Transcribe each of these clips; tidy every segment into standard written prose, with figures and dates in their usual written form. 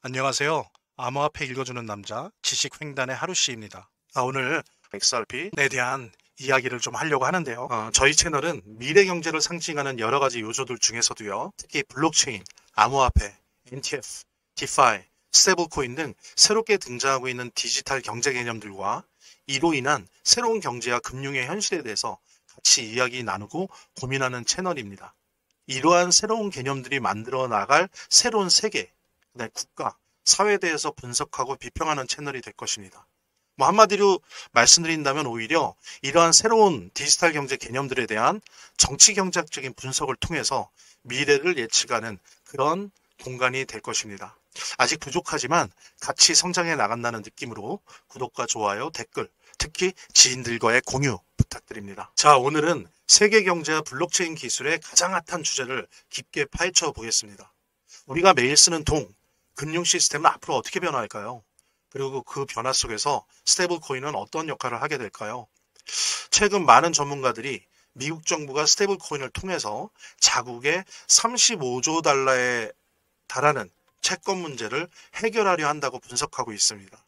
안녕하세요. 암호화폐 읽어주는 남자 지식횡단의 하루씨입니다. 오늘 XRP에 대한 이야기를 좀 하려고 하는데요. 저희 채널은 미래 경제를 상징하는 여러 가지 요소들 중에서도요. 특히 블록체인, 암호화폐, NTF, DeFi, 스테이블코인 등 새롭게 등장하고 있는 디지털 경제 개념들과 이로 인한 새로운 경제와 금융의 현실에 대해서 같이 이야기 나누고 고민하는 채널입니다. 이러한 새로운 개념들이 만들어 나갈 새로운 세계, 국가, 사회에 대해서 분석하고 비평하는 채널이 될 것입니다. 한마디로 말씀드린다면 오히려 이러한 새로운 디지털 경제 개념들에 대한 정치 경제학적인 분석을 통해서 미래를 예측하는 그런 공간이 될 것입니다. 아직 부족하지만 같이 성장해 나간다는 느낌으로 구독과 좋아요, 댓글, 특히 지인들과의 공유 부탁드립니다. 자, 오늘은 세계 경제와 블록체인 기술의 가장 핫한 주제를 깊게 파헤쳐 보겠습니다. 우리가 매일 쓰는 금융 시스템은 앞으로 어떻게 변화할까요? 그리고 그 변화 속에서 스테이블 코인은 어떤 역할을 하게 될까요? 최근 많은 전문가들이 미국 정부가 스테이블 코인을 통해서 자국의 35조 달러에 달하는 채권 문제를 해결하려 한다고 분석하고 있습니다.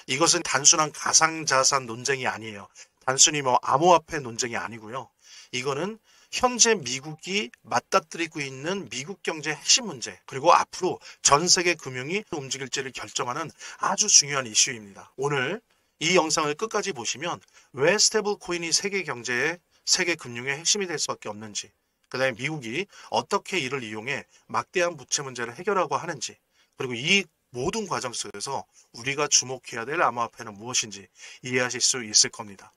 이것은 단순한 가상자산 논쟁이 아니에요. 단순히 암호화폐 논쟁이 아니고요. 이거는 현재 미국이 맞닥뜨리고 있는 미국 경제의 핵심 문제, 그리고 앞으로 전 세계 금융이 움직일지를 결정하는 아주 중요한 이슈입니다. 오늘 이 영상을 끝까지 보시면 왜 스테이블 코인이 세계 경제의, 세계 금융의 핵심이 될 수밖에 없는지, 그 다음에 미국이 어떻게 이를 이용해 막대한 부채 문제를 해결하고 하는지, 그리고 이 모든 과정 속에서 우리가 주목해야 될 암호화폐는 무엇인지 이해하실 수 있을 겁니다.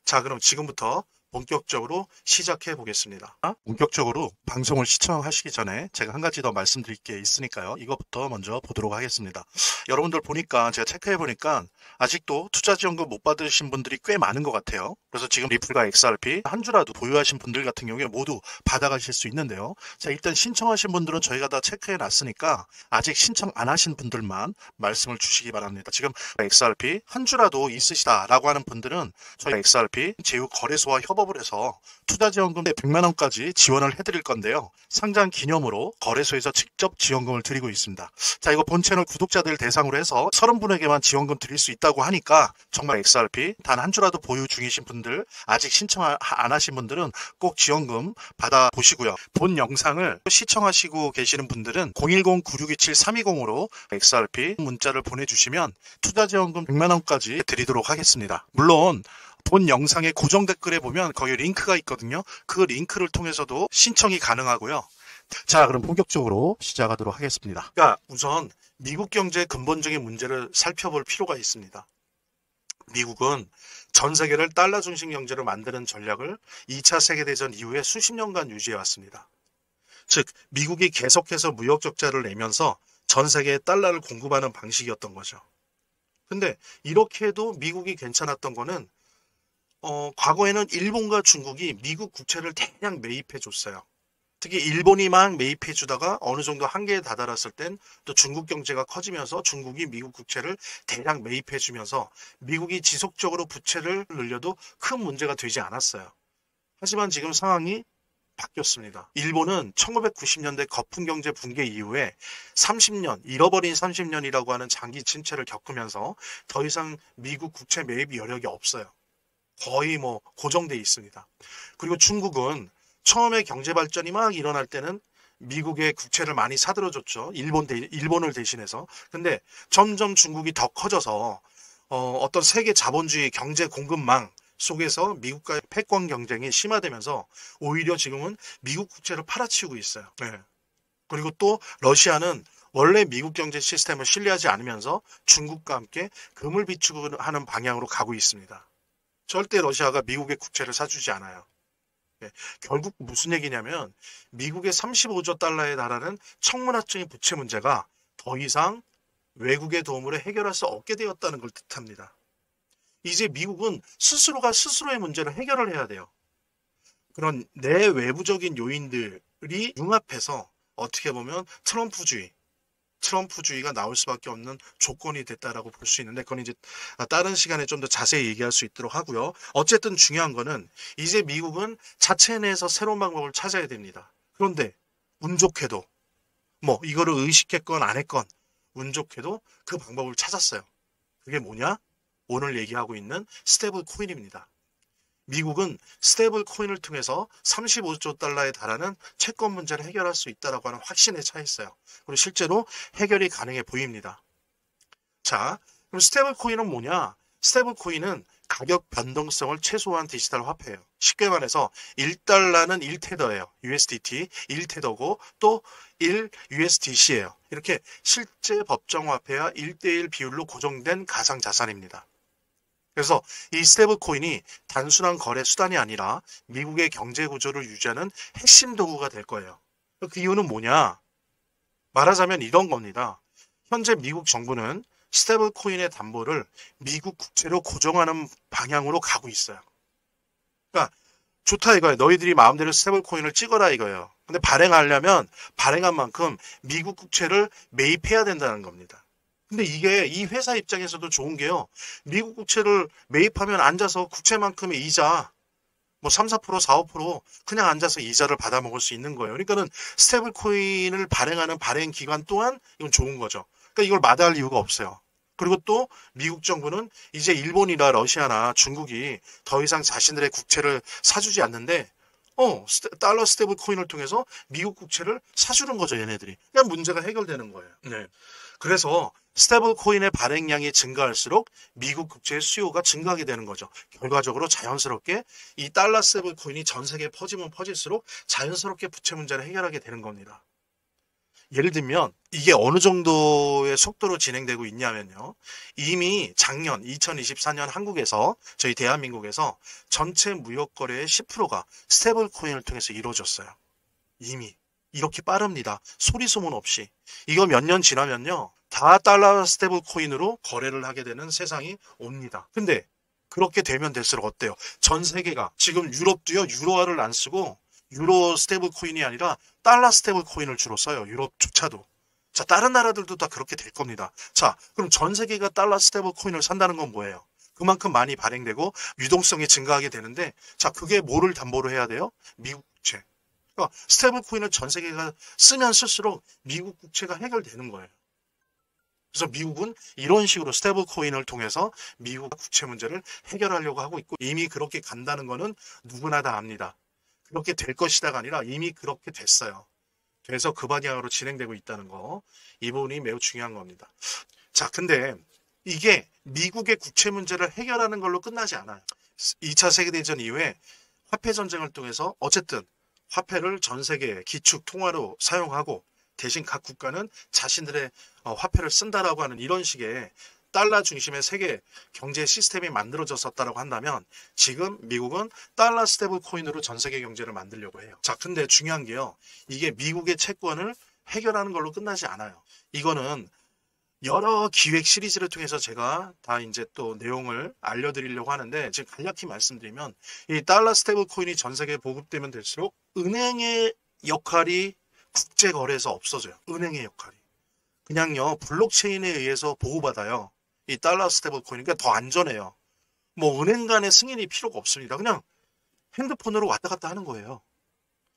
자, 그럼 지금부터 본격적으로 시작해 보겠습니다. 본격적으로 방송을 시청하시기 전에 제가 한 가지 더 말씀드릴 게 있으니까요. 이것부터 먼저 보도록 하겠습니다. 여러분들 보니까 제가 체크해 보니까 아직도 투자지원금 못 받으신 분들이 꽤 많은 것 같아요. 그래서 지금 리플과 XRP 한 주라도 보유하신 분들 같은 경우에 모두 받아가실 수 있는데요. 자, 일단 신청하신 분들은 저희가 다 체크해 놨으니까 아직 신청 안 하신 분들만 말씀을 주시기 바랍니다. 지금 XRP 한 주라도 있으시다라고 하는 분들은 저희 XRP 제휴거래소와 협업을 해서 투자지원금 100만 원까지 지원을 해드릴 건데요. 상장 기념으로 거래소에서 직접 지원금을 드리고 있습니다. 자, 이거 본 채널 구독자들 대상으로 해서 30분에게만 지원금 드릴 수 있다고 하니까 정말 XRP 단 한 주라도 보유 중이신 분들, 아직 신청 안 하신 분들은 꼭 지원금 받아보시고요. 본 영상을 시청하시고 계시는 분들은 010-9627-320으로 XRP 문자를 보내주시면 투자지원금 100만 원까지 드리도록 하겠습니다. 물론 본 영상의 고정 댓글에 보면 거기 링크가 있거든요. 그 링크를 통해서도 신청이 가능하고요. 자, 그럼 본격적으로 시작하도록 하겠습니다. 그러니까 우선 미국 경제의 근본적인 문제를 살펴볼 필요가 있습니다. 미국은 전 세계를 달러 중심 경제로 만드는 전략을 2차 세계대전 이후에 수십 년간 유지해 왔습니다. 즉, 미국이 계속해서 무역 적자를 내면서 전 세계에 달러를 공급하는 방식이었던 거죠. 근데 이렇게 해도 미국이 괜찮았던 거는 과거에는 일본과 중국이 미국 국채를 대량 매입해 줬어요. 특히 일본이 막 매입해 주다가 어느 정도 한계에 다다랐을 땐 또 중국 경제가 커지면서 중국이 미국 국채를 대량 매입해 주면서 미국이 지속적으로 부채를 늘려도 큰 문제가 되지 않았어요. 하지만 지금 상황이 바뀌었습니다. 일본은 1990년대 거품 경제 붕괴 이후에 30년, 잃어버린 30년이라고 하는 장기 침체를 겪으면서 더 이상 미국 국채 매입 여력이 없어요. 거의 고정돼 있습니다. 그리고 중국은 처음에 경제 발전이 막 일어날 때는 미국의 국채를 많이 사들어줬죠. 일본을 대신해서. 근데 점점 중국이 더 커져서 어떤 세계 자본주의 경제 공급망 속에서 미국과의 패권 경쟁이 심화되면서 오히려 지금은 미국 국채를 팔아치우고 있어요. 네. 그리고 또 러시아는 원래 미국 경제 시스템을 신뢰하지 않으면서 중국과 함께 금을 비축하는 방향으로 가고 있습니다. 절대 러시아가 미국의 국채를 사주지 않아요. 네, 결국 무슨 얘기냐면 미국의 35조 달러에 달하는 청문학적인 부채 문제가 더 이상 외국의 도움으로 해결할 수 없게 되었다는 걸 뜻합니다. 이제 미국은 스스로가 스스로의 문제를 해결을 해야 돼요. 그런 내외부적인 요인들이 융합해서 어떻게 보면 트럼프주의가 나올 수밖에 없는 조건이 됐다라고 볼 수 있는데, 그건 이제 다른 시간에 좀 더 자세히 얘기할 수 있도록 하고요. 어쨌든 중요한 거는 이제 미국은 자체 내에서 새로운 방법을 찾아야 됩니다. 그런데 운 좋게도 이거를 의식했건 안 했건 운 좋게도 그 방법을 찾았어요. 그게 뭐냐? 오늘 얘기하고 있는 스테이블 코인입니다. 미국은 스테이블 코인을 통해서 35조 달러에 달하는 채권 문제를 해결할 수 있다고 하는 확신에 차 있어요. 그리고 실제로 해결이 가능해 보입니다. 자, 그럼 스테이블 코인은 뭐냐? 스테이블 코인은 가격 변동성을 최소화한 디지털 화폐예요. 쉽게 말해서 1달러는 1테더예요. USDT 1테더고 또 1 USDC예요. 이렇게 실제 법정 화폐와 1대1 비율로 고정된 가상 자산입니다. 그래서 이 스테이블 코인이 단순한 거래 수단이 아니라 미국의 경제 구조를 유지하는 핵심 도구가 될 거예요. 그 이유는 뭐냐? 말하자면 이런 겁니다. 현재 미국 정부는 스테이블 코인의 담보를 미국 국채로 고정하는 방향으로 가고 있어요. 그러니까 좋다 이거예요. 너희들이 마음대로 스테이블 코인을 찍어라 이거예요. 근데 발행하려면 발행한 만큼 미국 국채를 매입해야 된다는 겁니다. 근데 이게 이 회사 입장에서도 좋은 게요. 미국 국채를 매입하면 앉아서 국채만큼의 이자 뭐 3, 4%, 4, 5% 그냥 앉아서 이자를 받아 먹을 수 있는 거예요. 그러니까는 스테이블 코인을 발행하는 발행 기간 또한 이건 좋은 거죠. 그러니까 이걸 마다할 이유가 없어요. 그리고 또 미국 정부는 이제 일본이나 러시아나 중국이 더 이상 자신들의 국채를 사주지 않는데 달러 스테이블 코인을 통해서 미국 국채를 사주는 거죠, 얘네들이. 그냥 문제가 해결되는 거예요. 네. 그래서 스테이블 코인의 발행량이 증가할수록 미국 국채의 수요가 증가하게 되는 거죠. 결과적으로 자연스럽게 이 달러 스테이블 코인이 전 세계에 퍼지면 퍼질수록 자연스럽게 부채 문제를 해결하게 되는 겁니다. 예를 들면 이게 어느 정도의 속도로 진행되고 있냐면요. 이미 작년 2024년 한국에서 저희 대한민국에서 전체 무역 거래의 10%가 스테이블 코인을 통해서 이루어졌어요. 이미 이렇게 빠릅니다. 소리 소문 없이. 이거 몇 년 지나면요. 다 달러 스테이블 코인으로 거래를 하게 되는 세상이 옵니다. 근데 그렇게 되면 될수록 어때요? 전 세계가 지금 유럽도요. 유로화를 안 쓰고 유로 스테이블 코인이 아니라 달러 스테이블 코인을 주로 써요. 유럽조차도. 자, 다른 나라들도 다 그렇게 될 겁니다. 자, 그럼 전 세계가 달러 스테이블 코인을 산다는 건 뭐예요? 그만큼 많이 발행되고 유동성이 증가하게 되는데 자, 그게 뭐를 담보로 해야 돼요? 미국 국채. 그러니까 스테이블 코인을 전 세계가 쓰면 쓸수록 미국 국채가 해결되는 거예요. 그래서 미국은 이런 식으로 스테이블 코인을 통해서 미국 국채 문제를 해결하려고 하고 있고 이미 그렇게 간다는 거는 누구나 다 압니다. 그렇게 될 것이다가 아니라 이미 그렇게 됐어요. 그래서 그 방향으로 진행되고 있다는 거. 이 부분이 매우 중요한 겁니다. 자, 근데 이게 미국의 국채 문제를 해결하는 걸로 끝나지 않아요. 2차 세계대전 이후에 화폐 전쟁을 통해서 어쨌든 화폐를 전 세계의 기축 통화로 사용하고 대신 각 국가는 자신들의 화폐를 쓴다라고 하는 이런 식의 달러 중심의 세계 경제 시스템이 만들어졌었다라고 한다면 지금 미국은 달러 스테이블 코인으로 전 세계 경제를 만들려고 해요. 자, 근데 중요한 게요. 이게 미국의 채권을 해결하는 걸로 끝나지 않아요. 이거는 여러 기획 시리즈를 통해서 제가 다 이제 또 내용을 알려드리려고 하는데 지금 간략히 말씀드리면 이 달러 스테이블 코인이 전 세계에 보급되면 될수록 은행의 역할이 국제 거래에서 없어져요. 은행의 역할이. 그냥요 블록체인에 의해서 보호받아요. 이 달러 스테이블 코인. 그러니까 더 안전해요. 뭐 은행 간의 승인이 필요가 없습니다. 그냥 핸드폰으로 왔다 갔다 하는 거예요.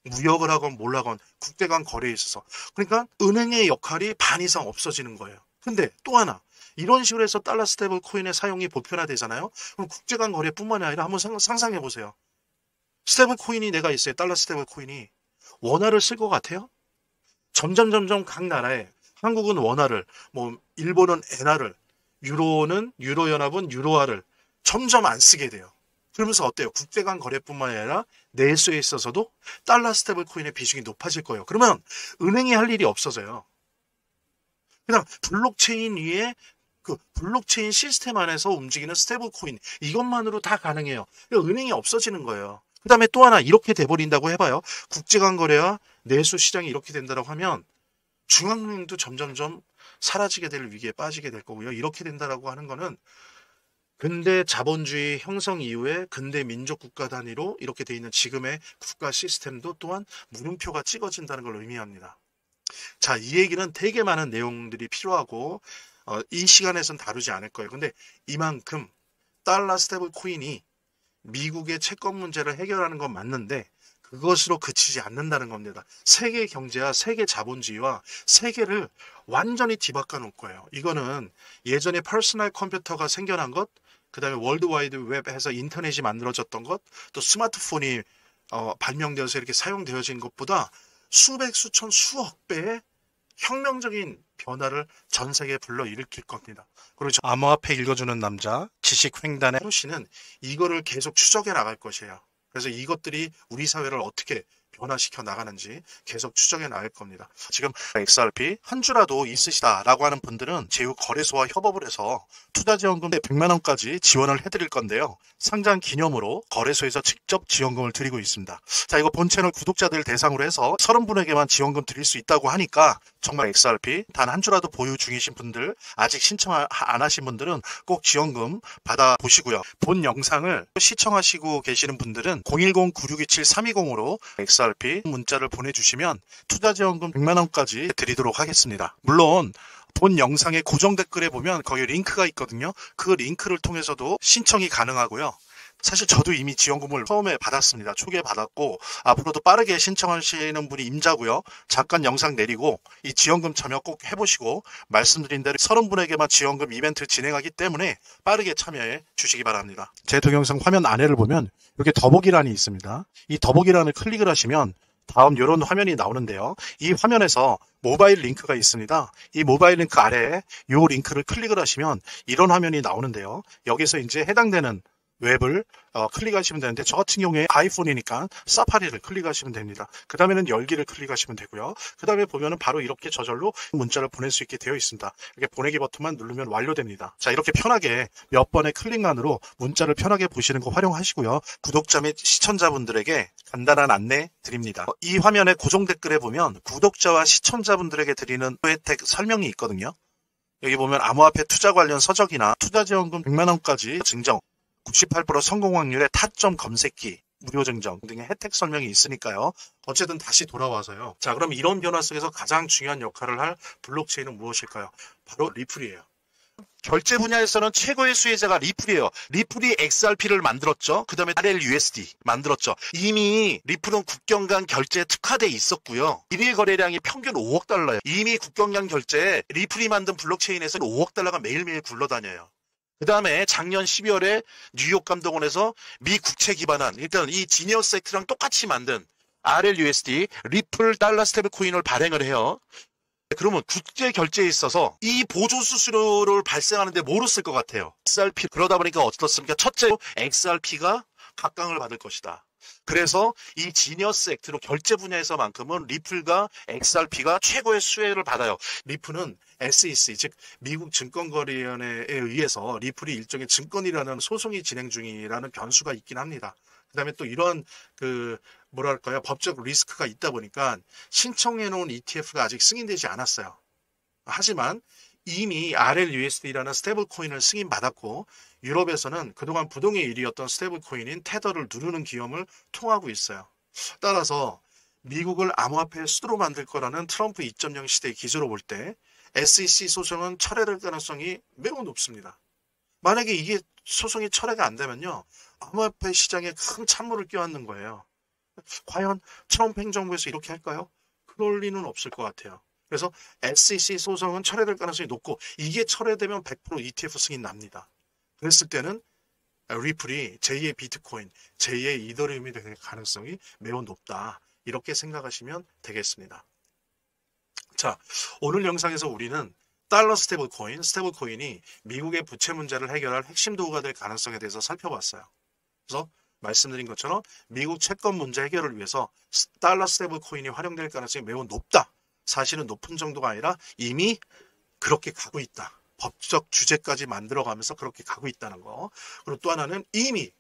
무역을 하건 뭘 하건 국제 간 거래에 있어서. 그러니까 은행의 역할이 반 이상 없어지는 거예요. 근데 또 하나 이런 식으로 해서 달러 스테이블 코인의 사용이 보편화되잖아요. 그럼 국제 간 거래뿐만이 아니라 한번 상상해 보세요. 스테이블 코인이 내가 있어요. 달러 스테이블 코인이 원화를 쓸 것 같아요? 점점 각 나라에 한국은 원화를, 뭐 일본은 엔화를, 유로연합은 유로화를 점점 안 쓰게 돼요. 그러면서 어때요? 국제 간 거래뿐만 아니라 내수에 있어서도 달러 스테이블 코인의 비중이 높아질 거예요. 그러면 은행이 할 일이 없어져요. 그냥 블록체인 위에 그 블록체인 시스템 안에서 움직이는 스테이블 코인 이것만으로 다 가능해요. 은행이 없어지는 거예요. 그 다음에 또 하나 이렇게 돼버린다고 해봐요. 국제 간 거래와 내수 시장이 이렇게 된다고 하면 중앙은행도 점점점 사라지게 될 위기에 빠지게 될 거고요. 이렇게 된다라고 하는 거는 근대 자본주의 형성 이후에 근대 민족 국가 단위로 이렇게 돼 있는 지금의 국가 시스템도 또한 물음표가 찍어진다는 걸 의미합니다. 자, 이 얘기는 되게 많은 내용들이 필요하고 이 시간에선 다루지 않을 거예요. 근데 이만큼 달러 스테이블 코인이 미국의 채권 문제를 해결하는 건 맞는데 그것으로 그치지 않는다는 겁니다. 세계 경제와 세계 자본주의와 세계를 완전히 뒤바꿔 놓을 거예요. 이거는 예전에 퍼스널 컴퓨터가 생겨난 것, 그 다음에 월드와이드 웹에서 인터넷이 만들어졌던 것, 또 스마트폰이 발명되어서 이렇게 사용되어진 것보다 수백, 수천, 수억 배의 혁명적인 변화를 전 세계에 불러일으킬 겁니다. 그리고 암호화폐 읽어주는 남자, 지식횡단의 하루 씨는 이거를 계속 추적해 나갈 것이에요. 그래서 이것들이 우리 사회를 어떻게 변화시켜 나가는지 계속 추적해 나갈 겁니다. 지금 XRP 한 주라도 있으시다라고 하는 분들은 제휴거래소와 협업을 해서 투자지원금 100만 원까지 지원을 해드릴 건데요. 상장 기념으로 거래소에서 직접 지원금을 드리고 있습니다. 자, 이거 본 채널 구독자들 대상으로 해서 30분에게만 지원금 드릴 수 있다고 하니까 정말 XRP 단 한 주라도 보유 중이신 분들, 아직 신청 안 하신 분들은 꼭 지원금 받아보시고요. 본 영상을 시청하시고 계시는 분들은 010-9627-320으로 XRP 문자를 보내주시면 투자지원금 100만 원까지 드리도록 하겠습니다. 물론 본 영상의 고정 댓글에 보면 거기 링크가 있거든요. 그 링크를 통해서도 신청이 가능하고요. 사실 저도 이미 지원금을 처음에 받았습니다. 초기에 받았고 앞으로도 빠르게 신청하시는 분이 임자고요. 잠깐 영상 내리고 이 지원금 참여 꼭 해보시고 말씀드린 대로 30분에게만 지원금 이벤트 진행하기 때문에 빠르게 참여해 주시기 바랍니다. 제 동영상 화면 아래를 보면 이렇게 더보기란이 있습니다. 이 더보기란을 클릭을 하시면 다음 이런 화면이 나오는데요. 이 화면에서 모바일 링크가 있습니다. 이 모바일 링크 아래에 이 링크를 클릭을 하시면 이런 화면이 나오는데요. 여기서 이제 해당되는 웹을 클릭하시면 되는데 저 같은 경우에 아이폰이니까 사파리를 클릭하시면 됩니다. 그 다음에는 열기를 클릭하시면 되고요. 그 다음에 보면은 바로 이렇게 저절로 문자를 보낼 수 있게 되어 있습니다. 이렇게 보내기 버튼만 누르면 완료됩니다. 자, 이렇게 편하게 몇 번의 클릭만으로 문자를 편하게 보시는 거 활용하시고요. 구독자 및 시청자분들에게 간단한 안내 드립니다. 이 화면의 고정 댓글에 보면 구독자와 시청자분들에게 드리는 혜택 설명이 있거든요. 여기 보면 암호화폐 투자 관련 서적이나 투자지원금 100만 원까지 증정, 98% 성공 확률의 타점 검색기, 무료 증정 등의 혜택 설명이 있으니까요. 어쨌든 다시 돌아와서요. 자, 그럼 이런 변화 속에서 가장 중요한 역할을 할 블록체인은 무엇일까요? 바로 리플이에요. 결제 분야에서는 최고의 수혜자가 리플이에요. 리플이 XRP를 만들었죠. 그 다음에 RLUSD 만들었죠. 이미 리플은 국경 간 결제에 특화되어 있었고요. 일일 거래량이 평균 5억 달러예요. 이미 국경 간 결제에 리플이 만든 블록체인에서는 5억 달러가 매일매일 굴러다녀요. 그 다음에 작년 12월에 뉴욕 감독원에서 미 국채 기반한 일단 이 지니어스 액트랑 똑같이 만든 RLUSD 리플 달러 스테이블 코인을 발행을 해요. 그러면 국제 결제에 있어서 이 보조 수수료를 발생하는데 뭐로 쓸 것 같아요? XRP. 그러다 보니까 어떻습니까? 첫째로 XRP가 각광을 받을 것이다. 그래서 이 지니어스 액트로 결제 분야에서만큼은 리플과 XRP가 최고의 수혜를 받아요. 리플은 SEC, 즉 미국 증권거래위원회에 의해서 리플이 일종의 증권이라는 소송이 진행 중이라는 변수가 있긴 합니다. 그 다음에 또 이런 뭐랄까요, 법적 리스크가 있다 보니까 신청해 놓은 ETF가 아직 승인되지 않았어요. 하지만 이미 RLUSD라는 스테이블 코인을 승인받았고 유럽에서는 그동안 부동의 1위였던 스테이블 코인인 테더를 누르는 기업을 통하고 있어요. 따라서 미국을 암호화폐의 수도로 만들 거라는 트럼프 2.0 시대의 기조로 볼 때 SEC 소송은 철회될 가능성이 매우 높습니다. 만약에 이게 소송이 철회가 안 되면요, 암호화폐 시장에 큰 찬물을 끼얹는 거예요. 과연 트럼프 행정부에서 이렇게 할까요? 그럴 리는 없을 것 같아요. 그래서 SEC 소송은 철회될 가능성이 높고 이게 철회되면 100% ETF 승인 납니다. 그랬을 때는 리플이 제2의 비트코인, 제2의 이더리움이 될 가능성이 매우 높다. 이렇게 생각하시면 되겠습니다. 자, 오늘 영상에서 우리는 달러 스테이블 코인이 미국의 부채 문제를 해결할 핵심 도구가 될 가능성에 대해서 살펴봤어요. 그래서 말씀드린 것처럼 미국 채권 문제 해결을 위해서 달러 스테이블 코인이 활용될 가능성이 매우 높다. 사실은 높은 정도가 아니라 이미 그렇게 가고 있다. 법적 규제까지 만들어가면서 그렇게 가고 있다는 거. 그리고 또 하나는 이미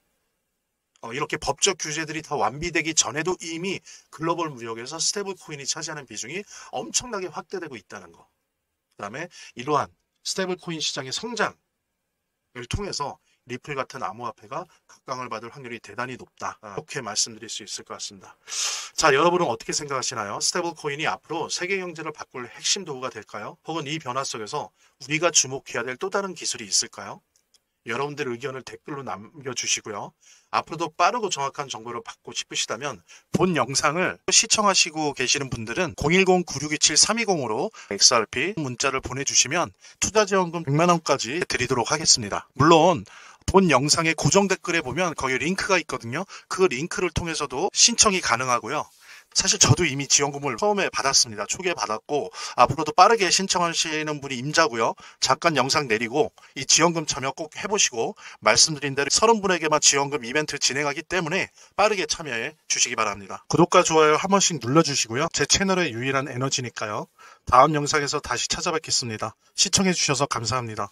이렇게 법적 규제들이 다 완비되기 전에도 이미 글로벌 무역에서 스테이블 코인이 차지하는 비중이 엄청나게 확대되고 있다는 거. 그 다음에 이러한 스테이블 코인 시장의 성장을 통해서 리플 같은 암호화폐가 각광을 받을 확률이 대단히 높다. 이렇게 말씀드릴 수 있을 것 같습니다. 자, 여러분은 어떻게 생각하시나요? 스테이블 코인이 앞으로 세계 경제를 바꿀 핵심 도구가 될까요? 혹은 이 변화 속에서 우리가 주목해야 될 또 다른 기술이 있을까요? 여러분들의 의견을 댓글로 남겨주시고요. 앞으로도 빠르고 정확한 정보를 받고 싶으시다면 본 영상을 시청하시고 계시는 분들은 010-9627-320으로 XRP 문자를 보내주시면 투자지원금 100만원까지 드리도록 하겠습니다. 물론 본 영상의 고정 댓글에 보면 거기 링크가 있거든요. 그 링크를 통해서도 신청이 가능하고요. 사실 저도 이미 지원금을 처음에 받았습니다. 초기에 받았고 앞으로도 빠르게 신청하시는 분이 임자고요. 잠깐 영상 내리고 이 지원금 참여 꼭 해보시고 말씀드린 대로 30분에게만 지원금 이벤트 진행하기 때문에 빠르게 참여해 주시기 바랍니다. 구독과 좋아요 한 번씩 눌러주시고요. 제 채널의 유일한 에너지니까요. 다음 영상에서 다시 찾아뵙겠습니다. 시청해 주셔서 감사합니다.